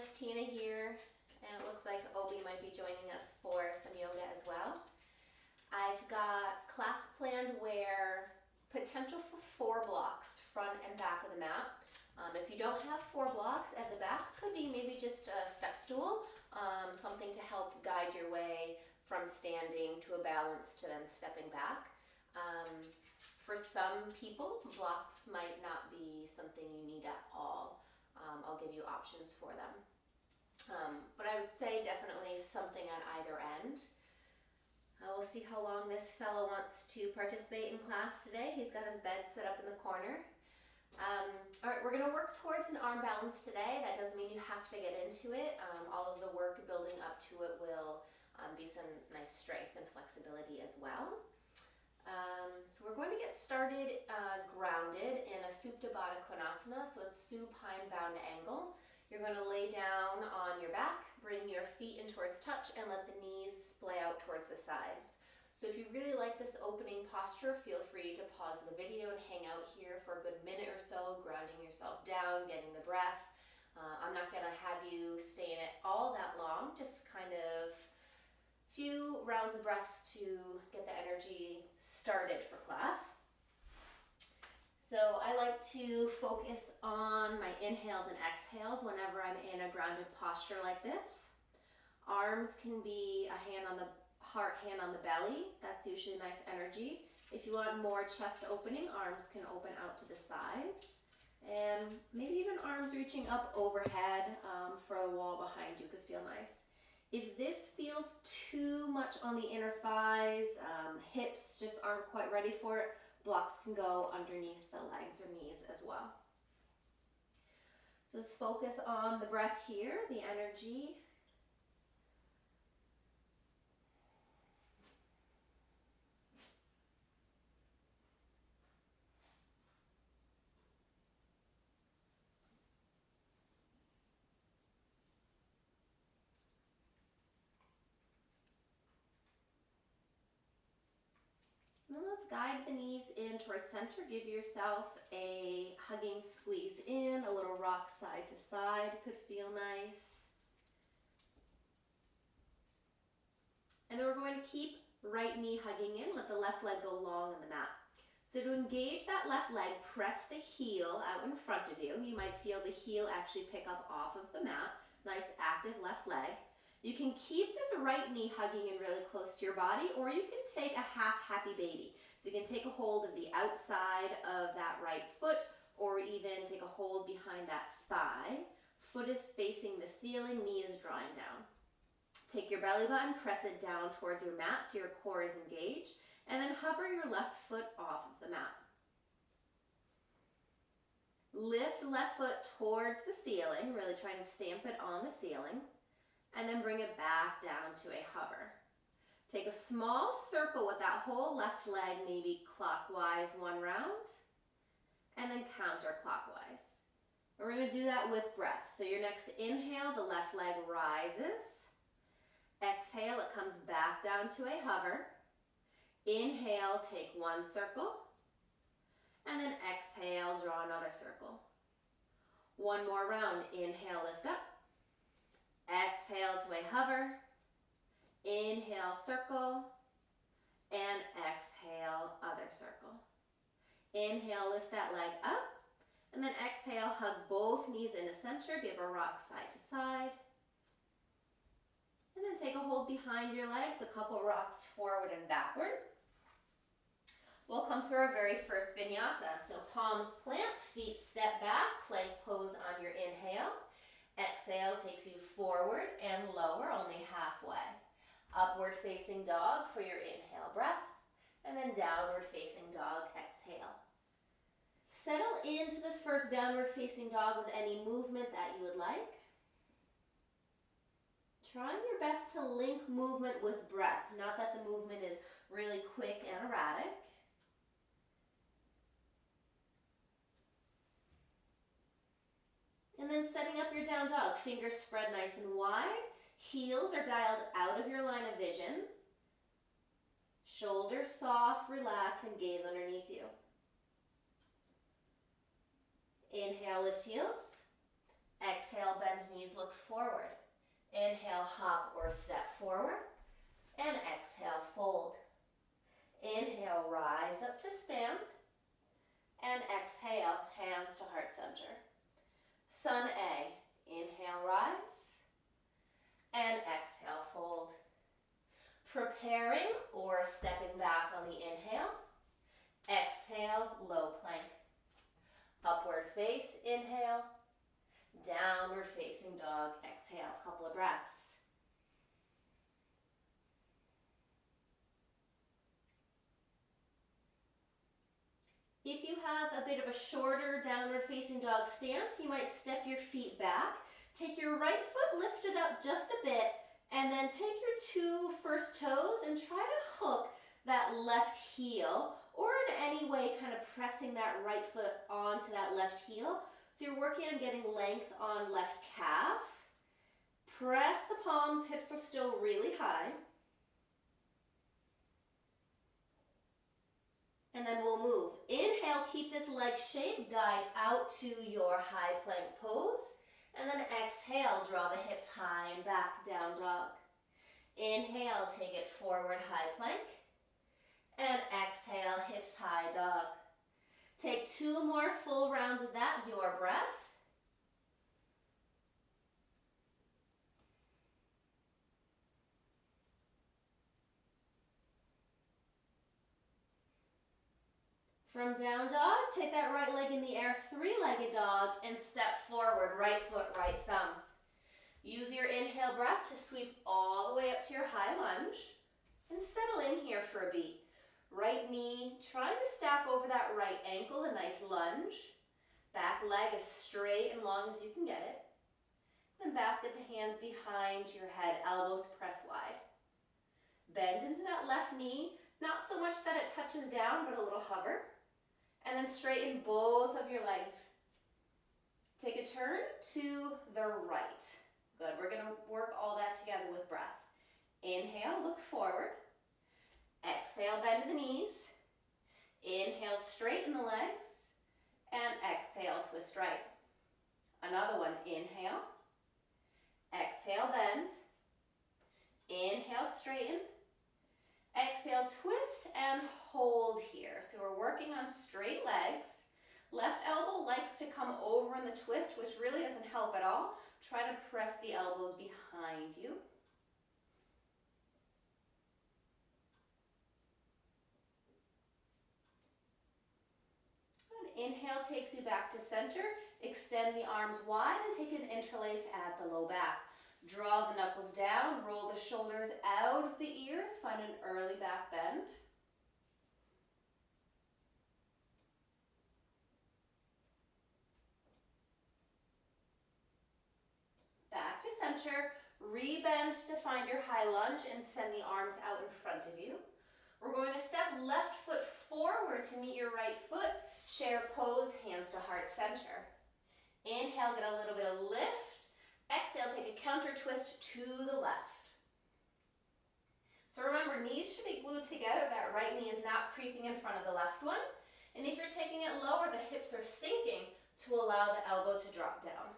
it's Tina here, and it looks like Obi might be joining us for some yoga as well. I've got class planned where potential for 4 blocks, front and back of the mat. If you don't have 4 blocks at the back, could be maybe just a step stool, something to help guide your way from standing to a balance to then stepping back. For some people, blocks might not be something you need at all. I'll give you options for them. But I would say definitely something at either end. We'll see how long this fellow wants to participate in class today. He's got his bed set up in the corner. All right, we're going to work towards an arm balance today. That doesn't mean you have to get into it. All of the work building up to it will be some nice strength and flexibility as well. So we're going to get started grounded in a Supta Baddha Konasana, so it's supine bound angle. You're going to lay down on your back, bring your feet in towards touch, and let the knees splay out towards the sides. So if you really like this opening posture, feel free to pause the video and hang out here for a good minute or so, grounding yourself down, getting the breath. I'm not going to have you stay in it all that long, just kind of few rounds of breaths to get the energy started for class. So I like to focus on my inhales and exhales whenever I'm in a grounded posture like this. Arms can be a hand on the heart, hand on the belly. That's usually nice energy. If you want more chest opening, arms can open out to the sides. And maybe even arms reaching up overhead for the wall behind you could feel nice. If this feels too much on the inner thighs, hips just aren't quite ready for it, blocks can go underneath the legs or knees as well. So just focus on the breath here, the energy. And then let's guide the knees in towards center. Give yourself a hugging squeeze in, a little rock side to side, could feel nice. And then we're going to keep right knee hugging in, let the left leg go long on the mat. So to engage that left leg, press the heel out in front of you. You might feel the heel actually pick up off of the mat. Nice active left leg. You can keep this right knee hugging in really close to your body, or you can take a half happy baby. So you can take a hold of the outside of that right foot, or even take a hold behind that thigh. Foot is facing the ceiling, knee is drawing down. Take your belly button, press it down towards your mat so your core is engaged, and then hover your left foot off of the mat. Lift left foot towards the ceiling, really trying to stamp it on the ceiling. And then bring it back down to a hover. Take a small circle with that whole left leg, maybe clockwise 1 round, and then counterclockwise. We're going to do that with breath. So your next inhale, the left leg rises. Exhale, it comes back down to a hover. Inhale, take 1 circle. And then exhale, draw another circle. 1 more round. Inhale, lift up. Exhale to a hover, inhale, circle, and exhale, other circle. Inhale, lift that leg up, and then exhale, hug both knees into center, give a rock side to side. And then take a hold behind your legs, a couple rocks forward and backward. We'll come through our very first vinyasa. So palms plant, feet step back, plank pose on your inhale. Exhale takes you forward and lower, only halfway. Upward facing dog for your inhale breath, and then downward facing dog, exhale. Settle into this first downward facing dog with any movement that you would like. Trying your best to link movement with breath, not that the movement is really quick and erratic. And then setting up your down dog, fingers spread nice and wide, heels are dialed out of your line of vision, shoulders soft, relax, and gaze underneath you. Inhale, lift heels. Exhale, bend knees, look forward. Inhale, hop or step forward. And exhale, fold. Inhale, rise up to stand. And exhale, hands to heart center. Sun A. Inhale, rise. And exhale, fold. Preparing or stepping back on the inhale. Exhale, low plank. Upward face, inhale. Downward facing dog, exhale. Couple of breaths. If you have a bit of a shorter downward facing dog stance, you might step your feet back. Take your right foot, lift it up just a bit, and then take your two first toes and try to hook that left heel, or in any way kind of pressing that right foot onto that left heel. So you're working on getting length on left calf. Press the palms, hips are still really high. And then we'll move. Inhale, keep this leg shaped, guide out to your high plank pose. And then exhale, draw the hips high and back, down dog. Inhale, take it forward, high plank. And exhale, hips high dog. Take 2 more full rounds of that, your breath. From down dog, take that right leg in the air, 3-legged dog, and step forward, right foot, right thumb. Use your inhale breath to sweep all the way up to your high lunge, and settle in here for a beat. Right knee, trying to stack over that right ankle, a nice lunge. Back leg as straight and long as you can get it. Then basket the hands behind your head, elbows press wide. Bend into that left knee, not so much that it touches down, but a little hover. And then straighten both of your legs. Take a turn to the right. Good, we're gonna work all that together with breath. Inhale, look forward. Exhale, bend the knees. Inhale, straighten the legs. And exhale, twist right. Another one, inhale. Exhale, bend. Inhale, straighten. Exhale, twist and hold here. So we're working on straight legs. Left elbow likes to come over in the twist, which really doesn't help at all. Try to press the elbows behind you. Good. Inhale takes you back to center. Extend the arms wide and take an interlace at the low back. Draw the knuckles down, roll the shoulders out of the ears, find an early back bend. Back to center, rebend to find your high lunge and send the arms out in front of you. We're going to step left foot forward to meet your right foot, chair pose, hands to heart center. Inhale, get a little bit of lift. Exhale, take a counter twist to the left. So remember, knees should be glued together. That right knee is not creeping in front of the left one. And if you're taking it lower, the hips are sinking to allow the elbow to drop down.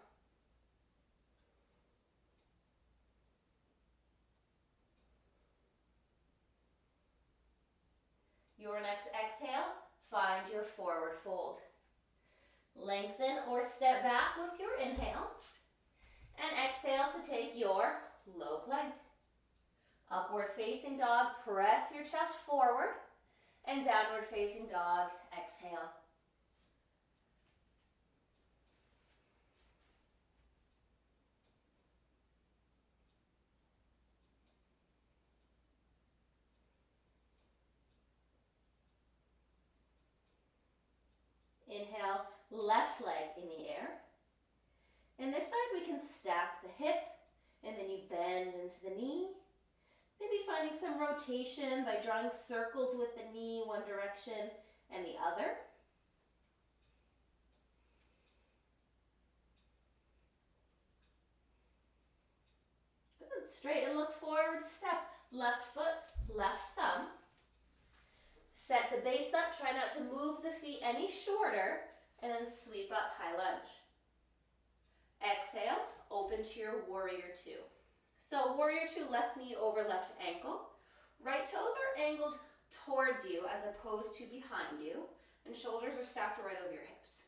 Your next exhale, find your forward fold. Lengthen or step back with your inhale. And exhale to take your low plank. Upward facing dog, press your chest forward. And downward facing dog, exhale. Inhale, left leg in the air. And this side we can stack the hip, and then you bend into the knee. Maybe finding some rotation by drawing circles with the knee one direction and the other. Good, straight and look forward, step, left foot, left thumb. Set the base up, try not to move the feet any shorter, and then sweep up, high lunge. Exhale, open to your warrior two. So warrior two, left knee over left ankle. Right toes are angled towards you as opposed to behind you, and shoulders are stacked right over your hips.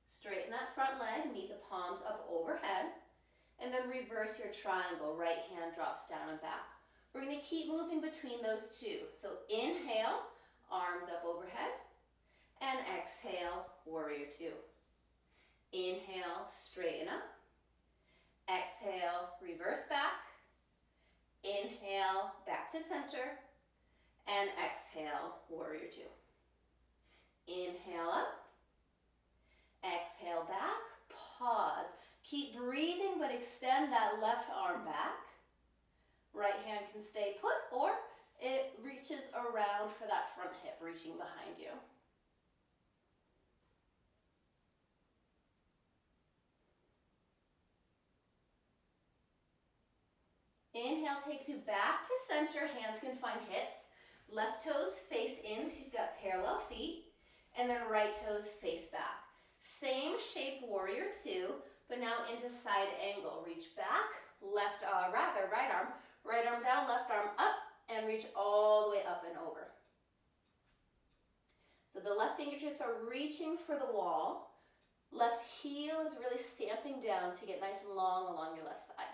Straighten that front leg, meet the palms up overhead, and then reverse your triangle. Right hand drops down and back. We're going to keep moving between those two. So inhale, arms up overhead, and exhale, warrior two. Inhale, straighten up. Exhale, reverse back. Inhale, back to center. And exhale, warrior two. Inhale up. Exhale back. Pause. Keep breathing, but extend that left arm back. Right hand can stay put, or it reaches around for that front hip, reaching behind you. Inhale takes you back to center. Hands can find hips. Left toes face in, so you've got parallel feet. And then right toes face back. Same shape, warrior two, but now into side angle. Reach back, right arm down, left arm up, and reach all the way up and over. So the left fingertips are reaching for the wall. Left heel is really stamping down so you get nice and long along your left side.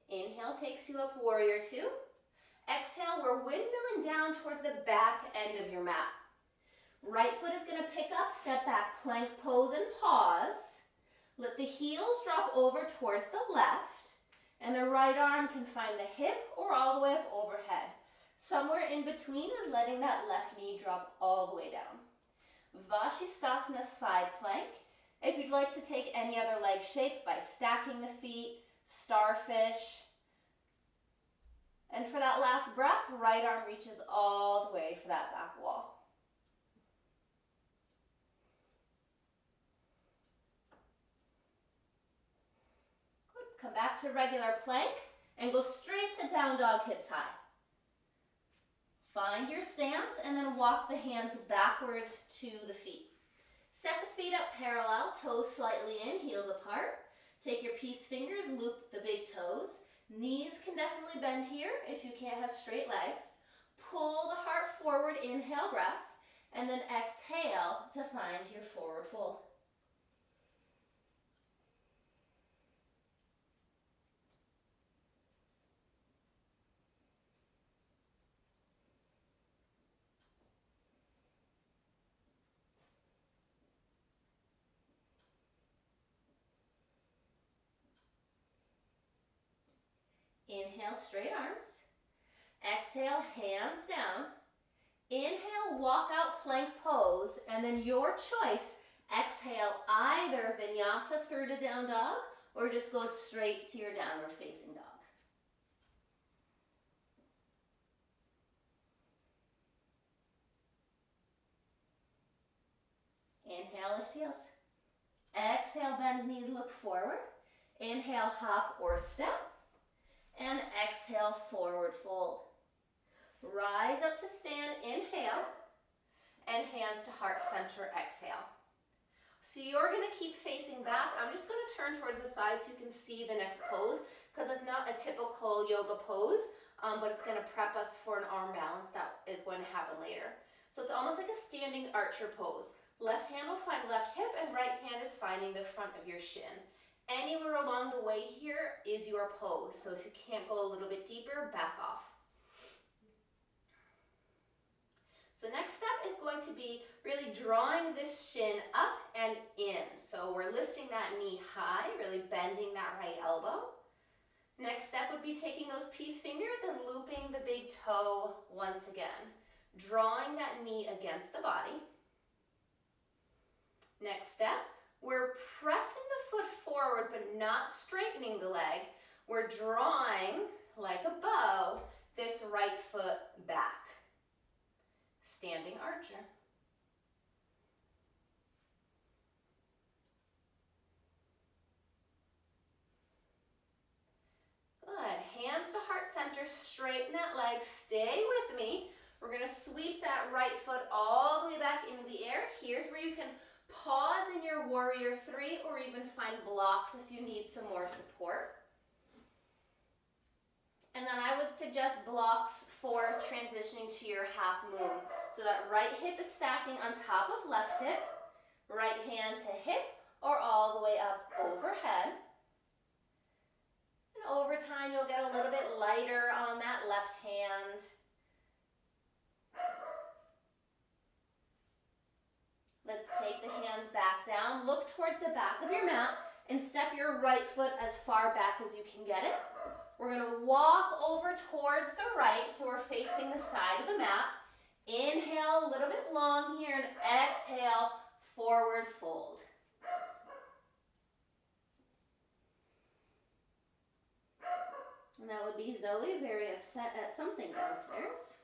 Inhale takes you up, warrior two. Exhale, we're windmilling down towards the back end of your mat. Right foot is going to pick up, step back, plank pose and pause. Let the heels drop over towards the left, and the right arm can find the hip or all the way up overhead. Somewhere in between is letting that left knee drop all the way down. Vashisthasana side plank. If you'd like to take any other leg shape by stacking the feet, starfish. And for that last breath, right arm reaches all the way for that back wall. Good. Come back to regular plank and go straight to down dog, hips high. Find your stance and then walk the hands backwards to the feet. Set the feet up parallel, toes slightly in, heels apart. Take your peace fingers, loop the big toes. Knees can definitely bend here if you can't have straight legs. Pull the heart forward, inhale, breath, and then exhale to find your forward fold. Inhale, straight arms. Exhale, hands down. Inhale, walk out plank pose, and then your choice, exhale either vinyasa through to down dog or just go straight to your downward facing dog. Inhale, lift heels. Exhale, bend knees, look forward. Inhale, hop or step. And exhale, forward fold. Rise up to stand, inhale, and hands to heart center, exhale. So you're going to keep facing back. I'm just going to turn towards the side so you can see the next pose, because it's not a typical yoga pose, but it's going to prep us for an arm balance that is going to happen later. So it's almost like a standing archer pose. Left hand will find left hip, and right hand is finding the front of your shin. Anywhere along the way here is your pose. So if you can't go a little bit deeper, back off. So next step is going to be really drawing this shin up and in. So we're lifting that knee high, really bending that right elbow. Next step would be taking those peace fingers and looping the big toe once again. Drawing that knee against the body. Next step, we're pressing the foot forward but not straightening the leg. We're drawing, like a bow, this right foot back. Standing archer. center, straighten that leg, stay with me. We're gonna sweep that right foot all the way back into the air. Here's where you can pause in your warrior three or even find blocks if you need some more support. And then I would suggest blocks for transitioning to your half moon. So that right hip is stacking on top of left hip, right hand to hip or all the way up overhead. And over time you'll get a little bit lighter on that left hand. Let's take the hands back down, look towards the back of your mat and step your right foot as far back as you can get it. We're gonna walk over towards the right, so we're facing the side of the mat. Inhale a little bit long here and exhale, forward fold. And that would be Zoe, very upset at something downstairs.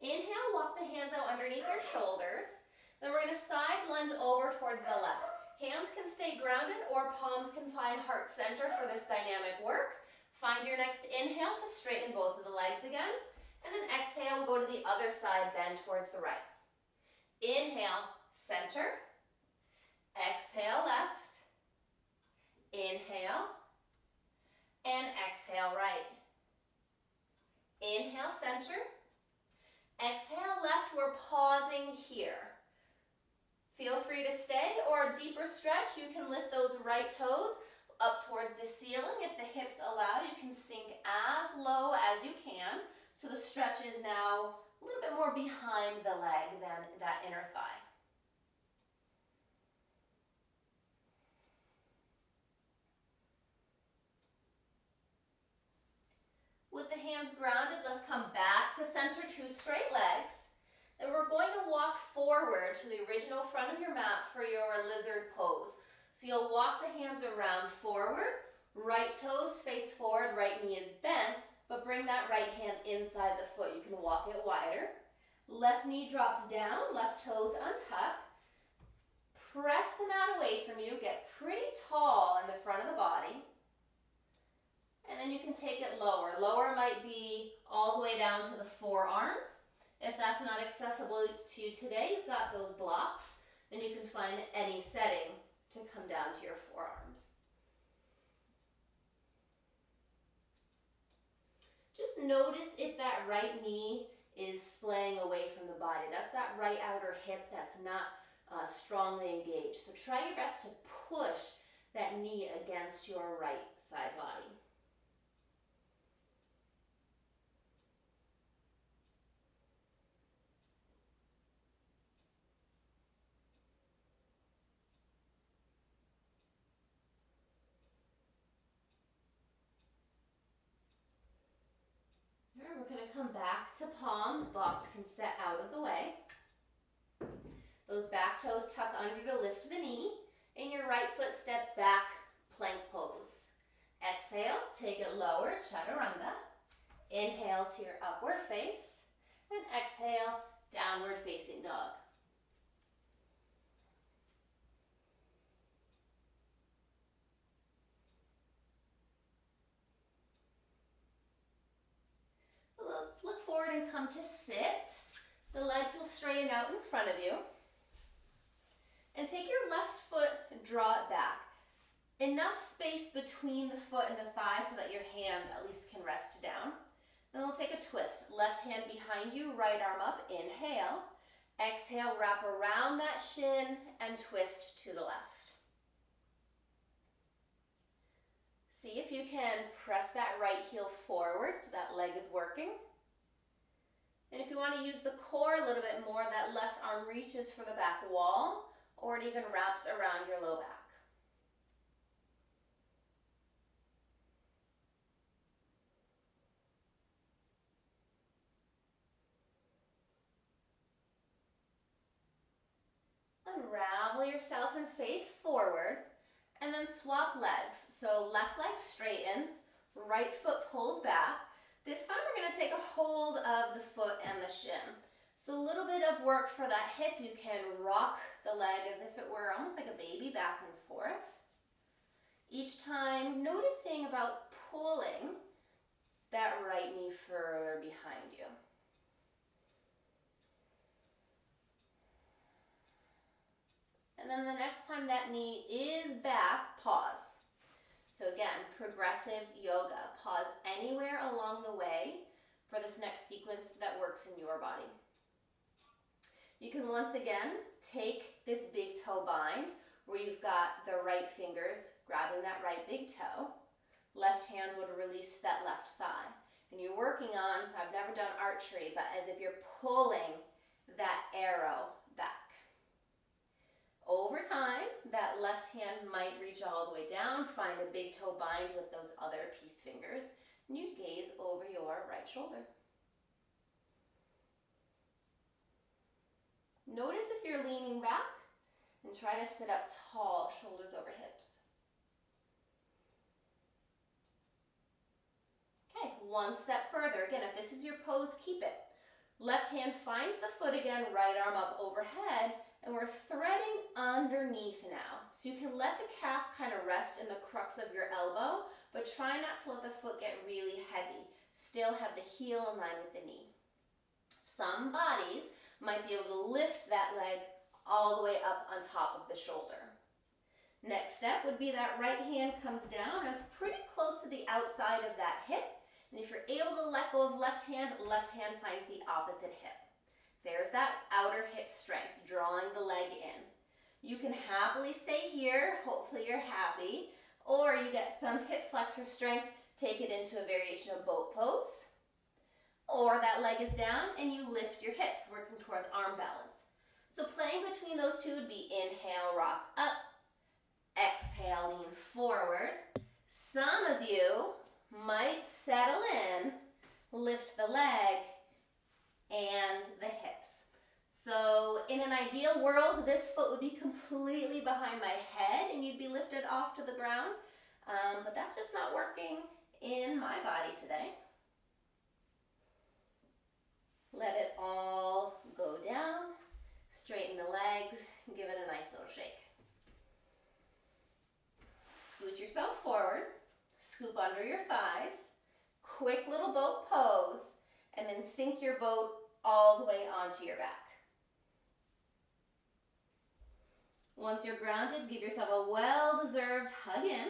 Inhale, walk the hands out underneath your shoulders. Then we're going to side lunge over towards the left. Hands can stay grounded or palms can find heart center for this dynamic work. Find your next inhale to straighten both of the legs again. And then exhale, go to the other side, bend towards the right. Inhale, center. Exhale, left. Inhale. And exhale, right. Inhale, center. Exhale, left. We're pausing here. Feel free to stay, or a deeper stretch, you can lift those right toes up towards the ceiling. If the hips allow, you can sink as low as you can. So the stretch is now a little bit more behind the leg than that inner thigh. With the hands grounded, let's come back to center, two straight legs. And we're going to walk forward to the original front of your mat for your lizard pose. So you'll walk the hands around forward, right toes face forward, right knee is bent, but bring that right hand inside the foot. You can walk it wider. Left knee drops down, left toes untuck. Press the mat away from you, get pretty tall in the front of the body. And then you can take it lower. Lower might be all the way down to the forearms. If that's not accessible to you today, you've got those blocks, then you can find any setting to come down to your forearms. Just notice if that right knee is splaying away from the body. That's that right outer hip that's not strongly engaged. So try your best to push that knee against your right side body. We're going to come back to palms. Blocks can set out of the way. Those back toes tuck under to lift the knee. And your right foot steps back, plank pose. Exhale, take it lower, chaturanga. Inhale to your upward face. And exhale, downward facing dog. Let's look forward and come to sit. The legs will straighten out in front of you. And take your left foot and draw it back. Enough space between the foot and the thigh so that your hand at least can rest down. Then we'll take a twist. Left hand behind you, right arm up. Inhale. Exhale, wrap around that shin and twist to the left. See if you can press that right heel forward so that leg is working. And if you want to use the core a little bit more, that left arm reaches for the back wall, or it even wraps around your low back. Unravel yourself and face forward, and then swap legs. So left leg straightens, right foot pulls back. This time we're going to take a hold of the foot and the shin. So a little bit of work for that hip. You can rock the leg as if it were almost like a baby back and forth. Each time noticing about pulling that right knee further behind you. And then the next time that knee is back, pause. So again, progressive yoga. Pause anywhere along the way for this next sequence that works in your body. You can once again take this big toe bind where you've got the right fingers grabbing that right big toe. Left hand would release that left thigh. And you're working on, I've never done archery, but as if you're pulling that arrow back. Over time, that left hand might reach all the way down, find a big toe bind with those other peace fingers, and you gaze over your right shoulder. Notice if you're leaning back, and try to sit up tall, shoulders over hips. Okay, one step further. Again, if this is your pose, keep it. Left hand finds the foot again, right arm up overhead, and we're threading underneath now. So you can let the calf kind of rest in the crux of your elbow, but try not to let the foot get really heavy. Still have the heel in line with the knee. Some bodies might be able to lift that leg all the way up on top of the shoulder. Next step would be that right hand comes down, and it's pretty close to the outside of that hip. And if you're able to let go of left hand finds the opposite hip. There's that outer hip strength, drawing the leg in. You can happily stay here, hopefully you're happy, or you get some hip flexor strength, take it into a variation of boat pose, or that leg is down and you lift your hips, working towards arm balance. So playing between those two would be inhale, rock up, exhale, lean forward. Some of you might settle in, lift the leg and the hips. So in an ideal world, this foot would be completely behind my head and you'd be lifted off to the ground, but that's just not working in my body today. Let it all go down, straighten the legs, and give it a nice little shake. Scoot yourself forward, scoop under your thighs, quick little boat pose, and then sink your boat all the way onto your back. Once you're grounded, give yourself a well-deserved hug in.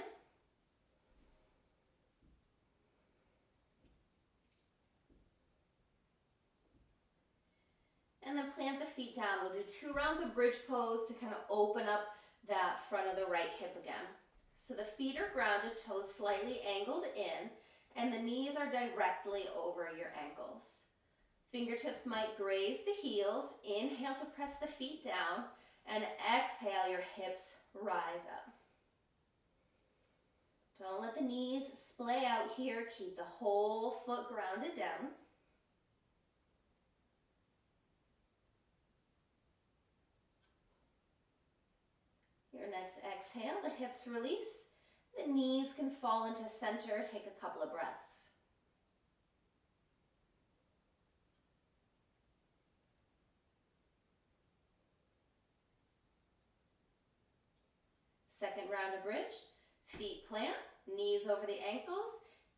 And then plant the feet down. We'll do 2 rounds of bridge pose to kind of open up that front of the right hip again. So the feet are grounded, toes slightly angled in, and the knees are directly over your ankles. Fingertips might graze the heels. Inhale to press the feet down, and exhale, your hips rise up. Don't let the knees splay out here. Keep the whole foot grounded down. Your next exhale, the hips release. The knees can fall into center. Take a couple of breaths. Second round of bridge. Feet plant, knees over the ankles.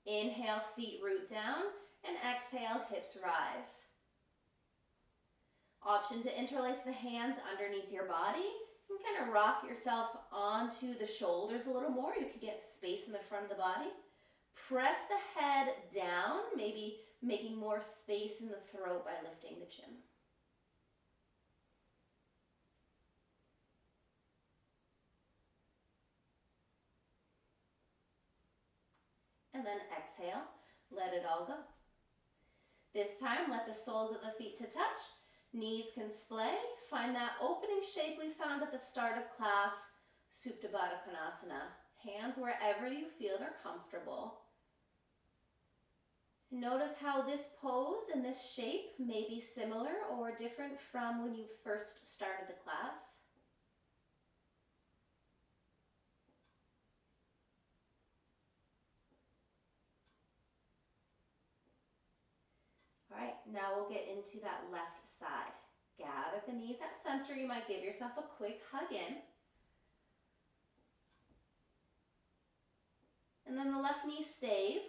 Inhale, feet root down, and exhale, hips rise. Option to interlace the hands underneath your body. You can kind of rock yourself onto the shoulders a little more. You can get space in the front of the body. Press the head down, maybe making more space in the throat by lifting the chin. And then exhale, let it all go. This time, let the soles of the feet to touch. Knees can splay. Find that opening shape we found at the start of class, Supta Baddha Konasana. Hands wherever you feel they're comfortable. Notice how this pose and this shape may be similar or different from when you first started the class. All right, now we'll get into that left side. Gather the knees at center. You might give yourself a quick hug in. And then the left knee stays,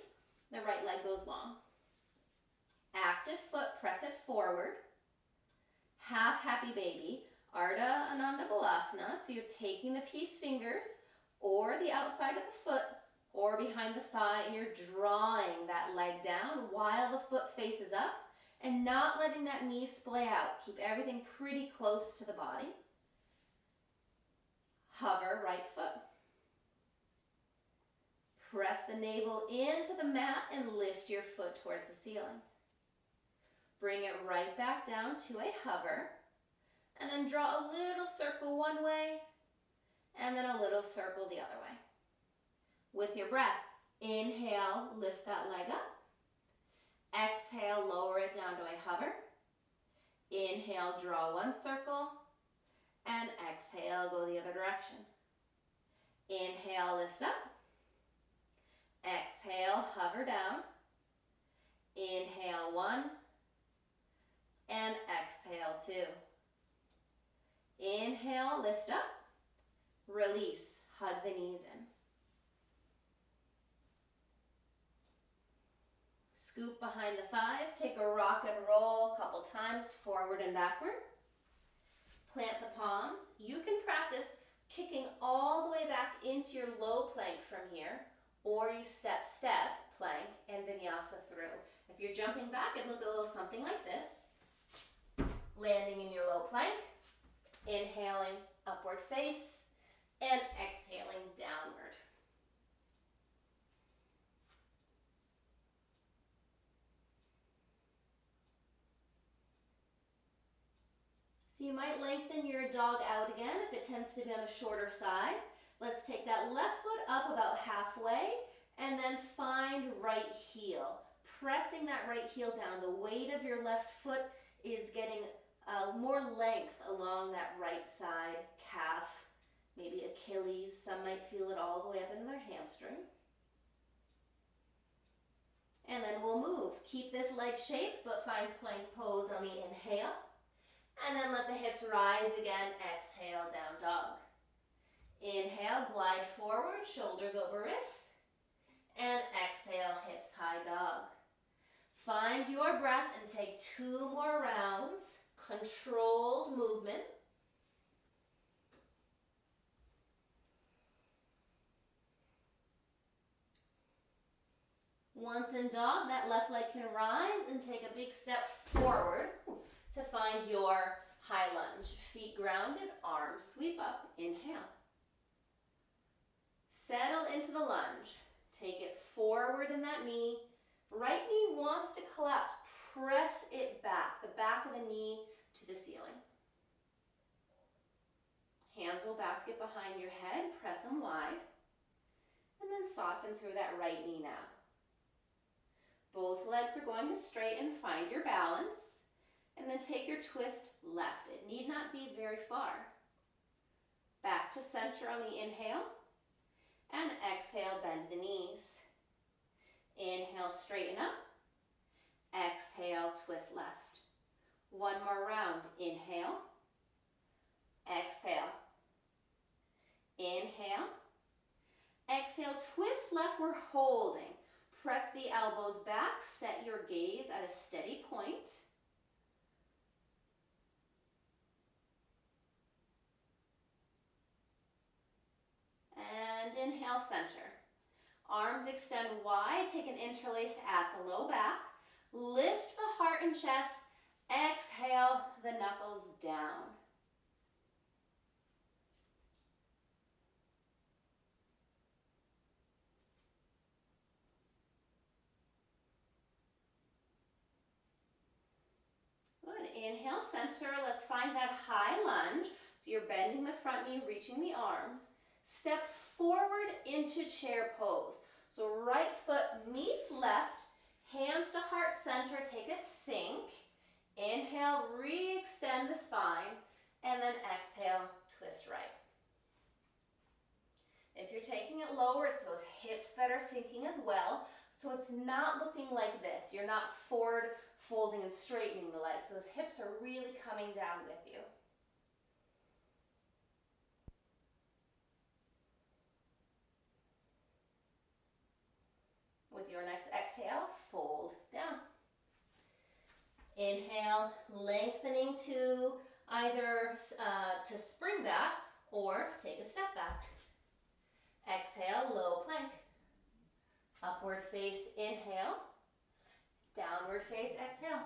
the right leg goes long. Active foot, press it forward. Half happy baby, Ardha Ananda Balasana. So you're taking the peace fingers or the outside of the foot or behind the thigh, and you're drawing that leg down while the foot faces up and not letting that knee splay out. Keep everything pretty close to the body. Hover right foot. Press the navel into the mat and lift your foot towards the ceiling. Bring it right back down to a hover, and then draw a little circle one way, and then a little circle the other way. With your breath, inhale, lift that leg up. Exhale, lower it down to a hover. Inhale, draw one circle, and exhale, go the other direction. Inhale, lift up. Exhale, hover down. Inhale, one. And exhale, two. Inhale, lift up. Release, hug the knees in. Scoop behind the thighs. Take a rock and roll a couple times, forward and backward. Plant the palms. You can practice kicking all the way back into your low plank from here, or you step, plank, and vinyasa through. If you're jumping back, it'd look a little something like this. Landing in your low plank, inhaling, upward face, and exhaling, downward. So you might lengthen your dog out again if it tends to be on the shorter side. Let's take that left foot up about halfway and then find right heel. Pressing that right heel down. The weight of your left foot is getting more length along that right side, calf, maybe Achilles. Some might feel it all the way up into their hamstring. And then we'll move. Keep this leg shaped, but find plank pose on the inhale. And then let the hips rise again. Exhale, down dog. Inhale, glide forward, shoulders over wrists. And exhale, hips high dog. Find your breath and take 2 more rounds. Controlled movement. Once in dog, that left leg can rise and take a big step forward to find your high lunge. Feet grounded, arms sweep up. Inhale. Settle into the lunge. Take it forward in that knee. Right knee wants to collapse. Press it back, the back of the knee to the ceiling. Hands will basket behind your head. Press them wide. And then soften through that right knee now. Both legs are going to straighten. Find your balance. And then take your twist left. It need not be very far. Back to center on the inhale. And exhale, bend the knees. Inhale, straighten up. Exhale, twist left. One more round. Inhale. Exhale. Inhale. Exhale, twist left. We're holding. Press the elbows back. Set your gaze at a steady point. And inhale, center. Arms extend wide. Take an interlace at the low back. Lift the heart and chest. Exhale, the knuckles down. Good. Inhale, center. Let's find that high lunge. So you're bending the front knee, reaching the arms. Step forward into chair pose. So right foot meets left, hands to heart center, take a sink. Inhale, re-extend the spine, and then exhale, twist right. If you're taking it lower, it's those hips that are sinking as well. So it's not looking like this. You're not forward folding and straightening the legs. Those hips are really coming down with you. With your next exhale, fold down. Inhale, lengthening to either to spring back or take a step back. Exhale, low plank. Upward face, inhale. Downward face, exhale.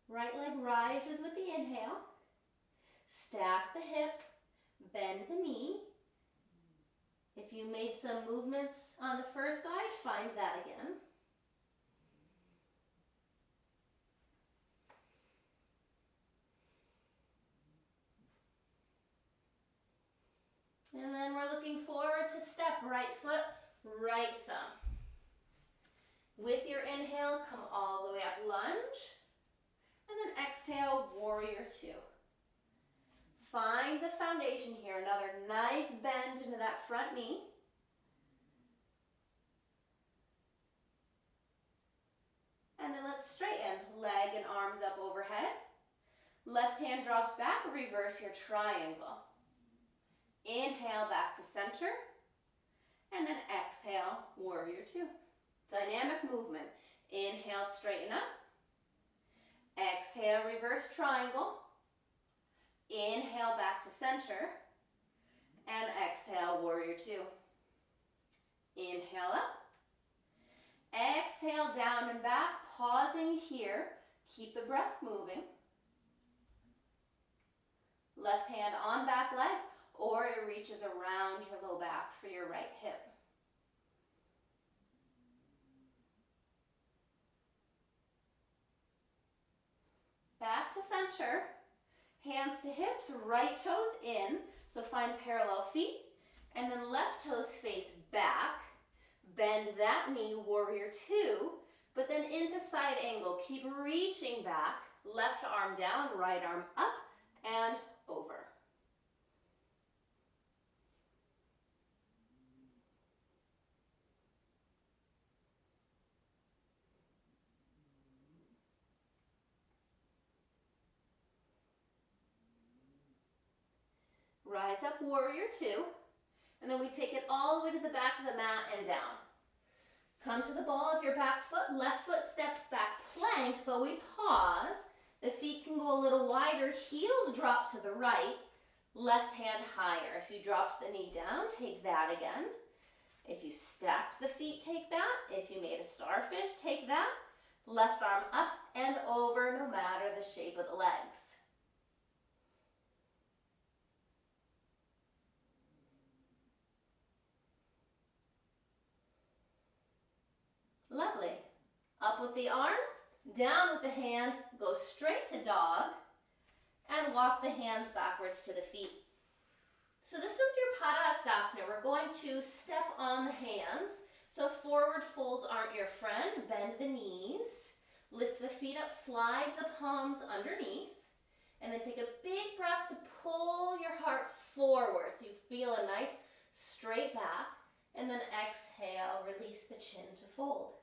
Right leg rises with the inhale. Stack the hip, bend the knee. If you made some movements on the first side, find that again. And then we're looking forward to step, right foot, right thumb. With your inhale, come all the way up, lunge. And then exhale, warrior two. Find the foundation here. Another nice bend into that front knee. And then let's straighten, leg and arms up overhead. Left hand drops back, reverse your triangle. Inhale back to center. And then exhale, warrior two. Dynamic movement. Inhale, straighten up. Exhale, reverse triangle. Inhale back to center. And exhale, warrior two. Inhale up. Exhale, down and back. Pausing here. Keep the breath moving. Left hand on back leg, or it reaches around your low back for your right hip. Back to center. Hands to hips, right toes in. So find parallel feet. And then left toes face back. Bend that knee, warrior two. But then into side angle. Keep reaching back. Left arm down, right arm up and over. Rise up, warrior two. And then we take it all the way to the back of the mat and down. Come to the ball of your back foot. Left foot steps back, plank, but we pause. The feet can go a little wider. Heels drop to the right. Left hand higher. If you dropped the knee down, take that again. If you stacked the feet, take that. If you made a starfish, take that. Left arm up and over, no matter the shape of the legs. Lovely. Up with the arm, down with the hand, go straight to dog, and walk the hands backwards to the feet. So this one's your Padahastasana. We're going to step on the hands. So forward folds aren't your friend. Bend the knees, lift the feet up, slide the palms underneath, and then take a big breath to pull your heart forward so you feel a nice straight back, and then exhale, release the chin to fold.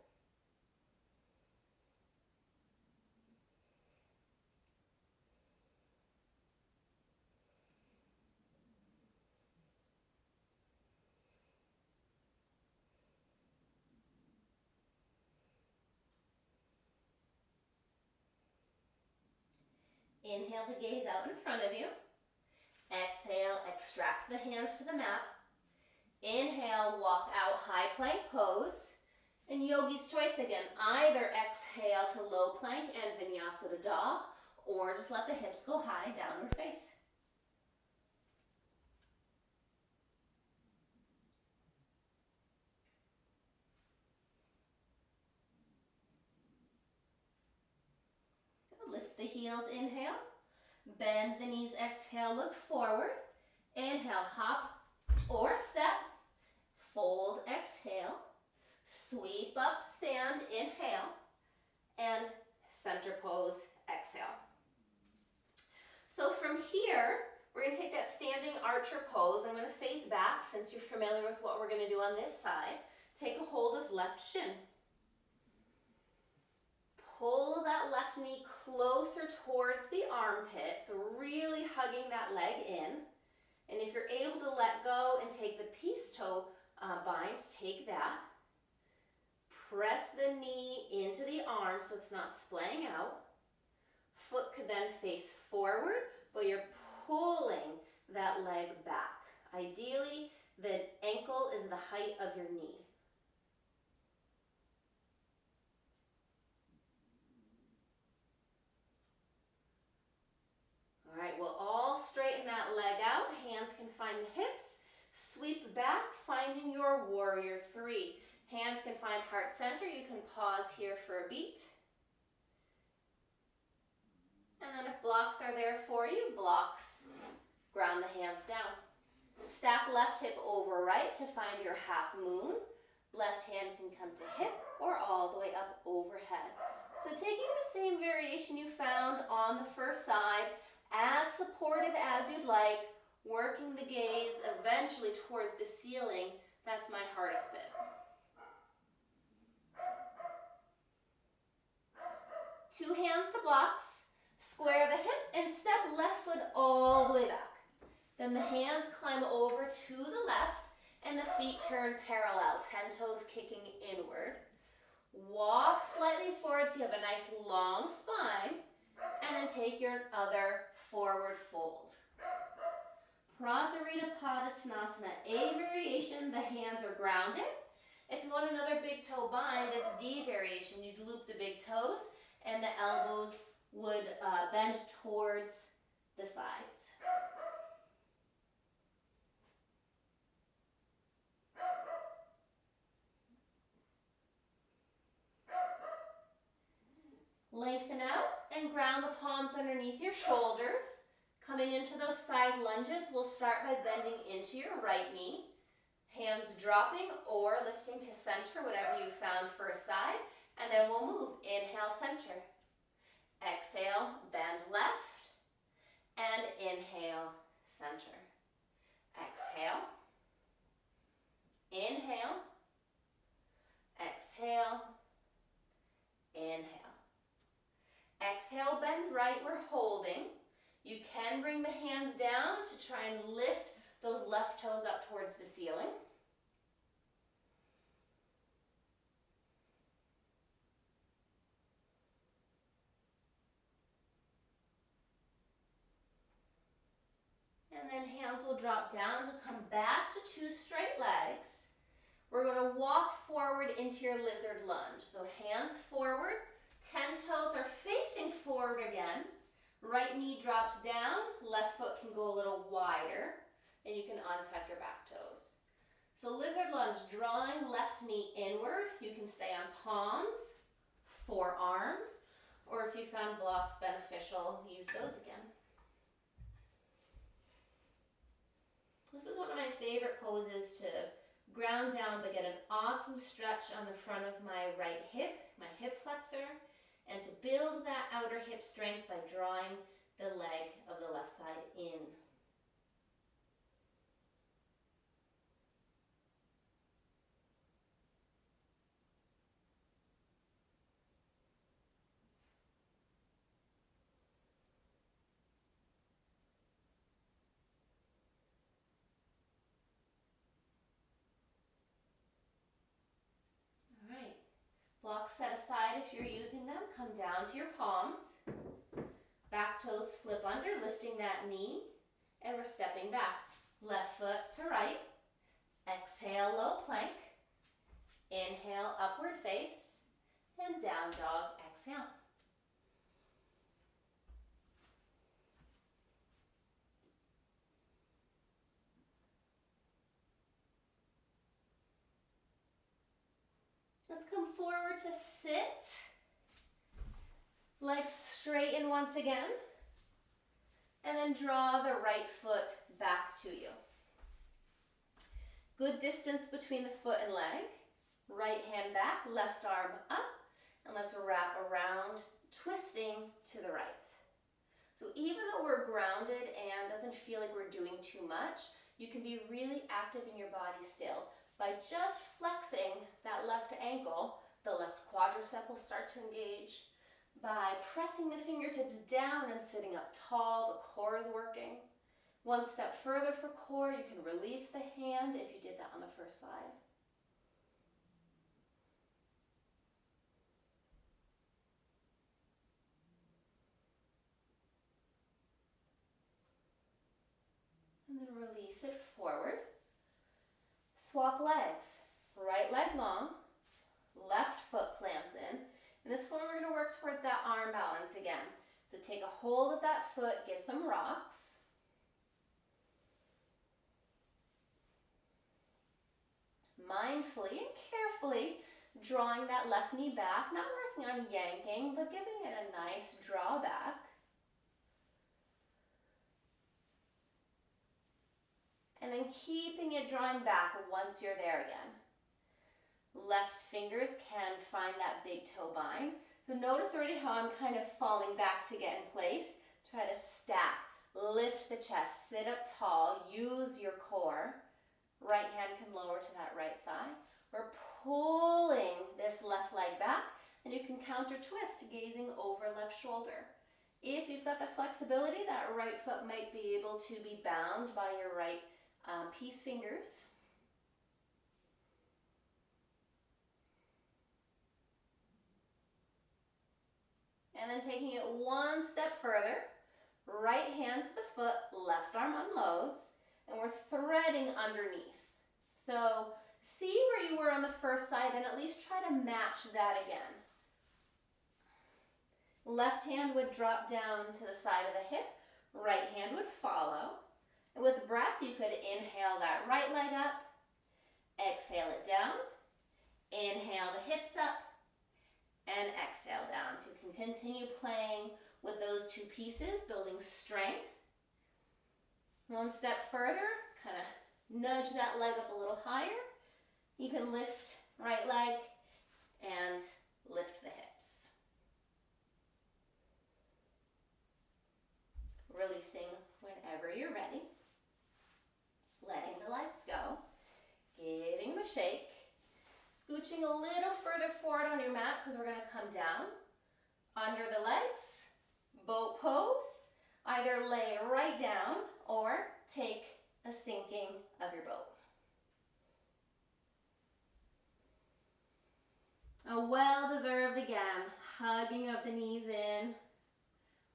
Inhale to gaze out in front of you. Exhale, extract the hands to the mat. Inhale, walk out, high plank pose. And yogi's choice again, either exhale to low plank and vinyasa to dog, or just let the hips go high, downward face. Lift the heels, inhale. Bend the knees, exhale, look forward. Inhale, hop or step. Fold, exhale. Sweep up, stand, inhale. And center pose, exhale. So from here, we're going to take that standing archer pose. I'm going to face back since you're familiar with what we're going to do on this side. Take a hold of left shin. Pull that left knee closer towards the armpit, so really hugging that leg in. And if you're able to let go and take the peace toe bind, take that. Press the knee into the arm so it's not splaying out. Foot could then face forward, but you're pulling that leg back. Ideally, the ankle is the height of your knee. All right, we'll all straighten that leg out. Hands can find the hips. Sweep back, finding your warrior three. Hands can find heart center. You can pause here for a beat. And then if blocks are there for you, blocks, ground the hands down. Stack left hip over right to find your half moon. Left hand can come to hip or all the way up overhead. So taking the same variation you found on the first side, as supported as you'd like, working the gaze eventually towards the ceiling. That's my hardest bit. Two hands to blocks. Square the hip and step left foot all the way back. Then the hands climb over to the left and the feet turn parallel, 10 toes kicking inward. Walk slightly forward so you have a nice long spine, and then take your other forward fold. Prasarita Padottanasana, a variation, the hands are grounded. If you want another big toe bind, it's D variation. You'd loop the big toes and the elbows would bend towards the sides. Lengthen out and ground the palms underneath your shoulders. Coming into those side lunges, we'll start by bending into your right knee. Hands dropping or lifting to center, whatever you found for a side. And then we'll move. Inhale, center. Exhale, bend left. And inhale, center. Exhale. Inhale. Exhale. Inhale. Exhale, bend right, we're holding. You can bring the hands down to try and lift those left toes up towards the ceiling. And then hands will drop down to come back to two straight legs. We're going to walk forward into your lizard lunge. So hands forward, 10 toes are facing forward again. Right knee drops down, left foot can go a little wider, and you can untuck your back toes. So lizard lunge, drawing left knee inward. You can stay on palms, forearms, or if you found blocks beneficial, use those again. This is one of my favorite poses to ground down but get an awesome stretch on the front of my right hip, my hip flexor, and to build that outer hip strength by drawing the leg of the left side in. Blocks set aside if you're using them. Come down to your palms. Back toes flip under, lifting that knee. And we're stepping back. Left foot to right. Exhale, low plank. Inhale, upward face. And down dog, exhale. Let's come forward to sit. Legs straighten once again. And then draw the right foot back to you. Good distance between the foot and leg. Right hand back, left arm up. And let's wrap around, twisting to the right. So even though we're grounded and doesn't feel like we're doing too much, you can be really active in your body still. By just flexing that left ankle, the left quadricep will start to engage. By pressing the fingertips down and sitting up tall, the core is working. One step further for core, you can release the hand if you did that on the first side. And then release it forward. Swap legs. Right leg long, left foot plants in. And this one we're going to work towards that arm balance again. So take a hold of that foot, give some rocks. Mindfully and carefully drawing that left knee back, not working on yanking, but giving it a nice draw back. And then keeping it drawing back once you're there again. Left fingers can find that big toe bind. So notice already how I'm kind of falling back to get in place. Try to stack, lift the chest, sit up tall, use your core. Right hand can lower to that right thigh. We're pulling this left leg back, and you can counter twist, gazing over left shoulder. If you've got the flexibility, that right foot might be able to be bound by your right peace fingers. And then taking it one step further, right hand to the foot, left arm unloads, and we're threading underneath. So see where you were on the first side and at least try to match that again. Left hand would drop down to the side of the hip, right hand would follow. And with breath, you could inhale that right leg up, exhale it down, inhale the hips up, and exhale down. So you can continue playing with those two pieces, building strength. One step further, kind of nudge that leg up a little higher. You can lift right leg and lift the hips. Releasing whenever you're ready. Letting the legs go. Giving them a shake. Scooching a little further forward on your mat because we're going to come down. Under the legs. Boat pose. Either lay right down or take a sinking of your boat. A well-deserved again, hugging of the knees in,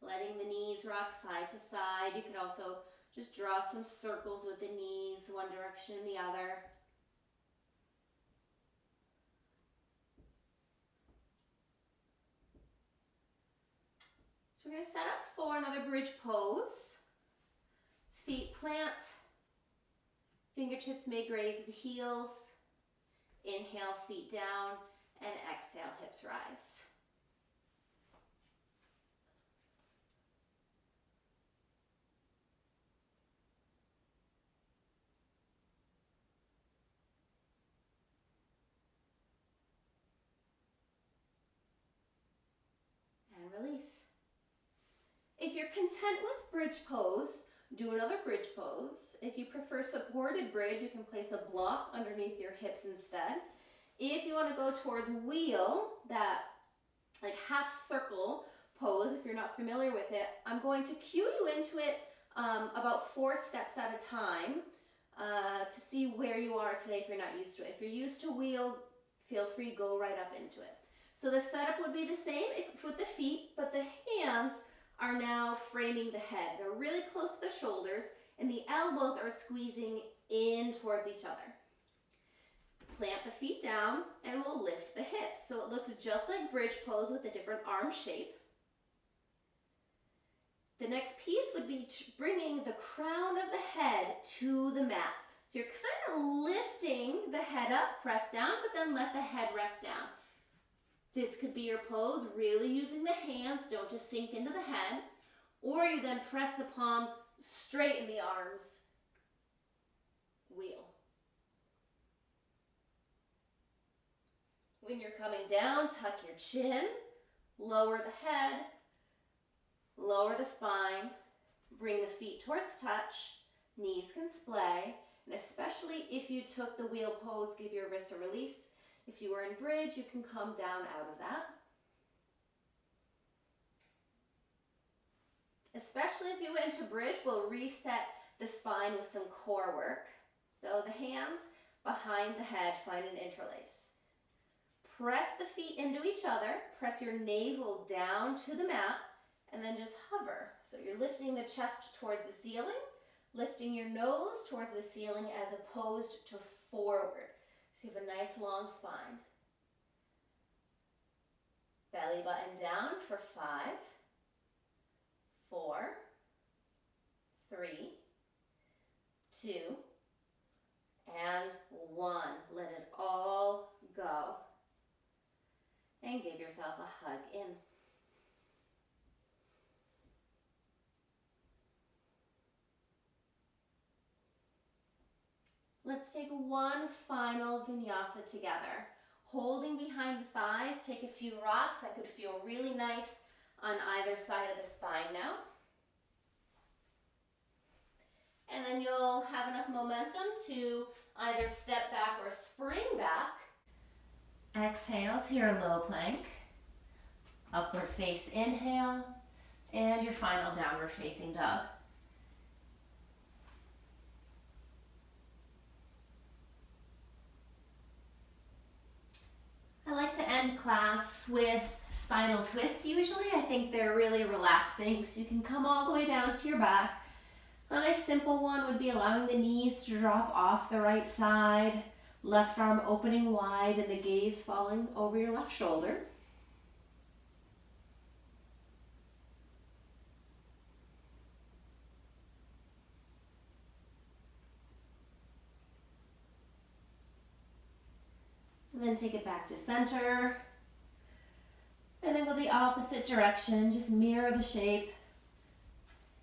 letting the knees rock side to side. You could also just draw some circles with the knees, one direction and the other. So we're going to set up for another bridge pose. Feet plant, fingertips may graze the heels. Inhale, feet down, and exhale, hips rise. And release. If you're content with bridge pose, do another bridge pose. If you prefer supported bridge, you can place a block underneath your hips instead. If you want to go towards wheel, that like half circle pose, if you're not familiar with it, I'm going to cue you into it about 4 steps at a time to see where you are today if you're not used to it. If you're used to wheel, feel free to go right up into it. So the setup would be the same with the feet, but the hands are now framing the head. They're really close to the shoulders, and the elbows are squeezing in towards each other. Plant the feet down, and we'll lift the hips. So it looks just like bridge pose with a different arm shape. The next piece would be bringing the crown of the head to the mat. So you're kind of lifting the head up, press down, but then let the head rest down. This could be your pose, really using the hands, don't just sink into the head. Or you then press the palms, straighten the arms, wheel. When you're coming down, tuck your chin, lower the head, Lower the spine, bring the feet towards touch, knees can splay, and especially if you took the wheel pose, give your wrists a release. If you were in bridge, you can come down out of that. Especially if you went into bridge, we'll reset the spine with some core work. So the hands behind the head, find an interlace. Press the feet into each other, press your navel down to the mat, and then just hover. So you're lifting the chest towards the ceiling, lifting your nose towards the ceiling as opposed to forward. So you have a nice long spine. Belly button down for 5, 4, 3, 2, and 1. Let it all go. And give yourself a hug in. Let's take one final vinyasa together. Holding behind the thighs, take a few rocks. That could feel really nice on either side of the spine now. And then you'll have enough momentum to either step back or spring back. Exhale to your low plank. Upward face inhale, and your final downward facing dog. I like to end class with spinal twists usually. I think they're really relaxing, so you can come all the way down to your back. A nice simple one would be allowing the knees to drop off the right side, left arm opening wide and the gaze falling over your left shoulder. And then take it back to center. And then go the opposite direction, just mirror the shape.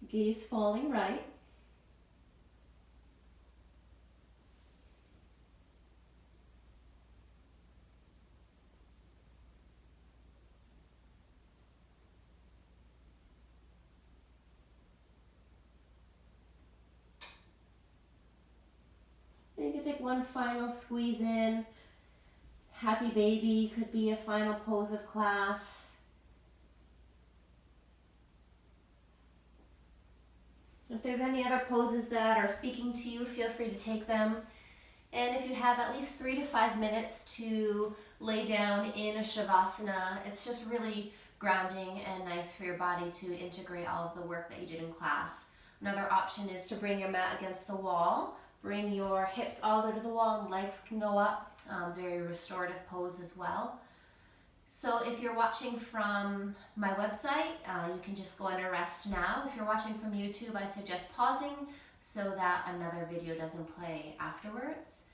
Gaze falling right. And you can take one final squeeze in. Happy baby could be a final pose of class. If there's any other poses that are speaking to you, feel free to take them. And if you have at least 3 to 5 minutes to lay down in a Shavasana, it's just really grounding and nice for your body to integrate all of the work that you did in class. Another option is to bring your mat against the wall. Bring your hips all the way to the wall and legs can go up. Very restorative pose as well. So if you're watching from my website, you can just go under rest now. If you're watching from YouTube, I suggest pausing so that another video doesn't play afterwards.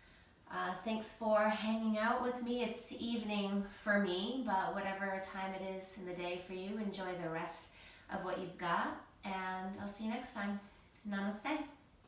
Thanks for hanging out with me. It's evening for me, but whatever time it is in the day for you, enjoy the rest of what you've got, and I'll see you next time. Namaste.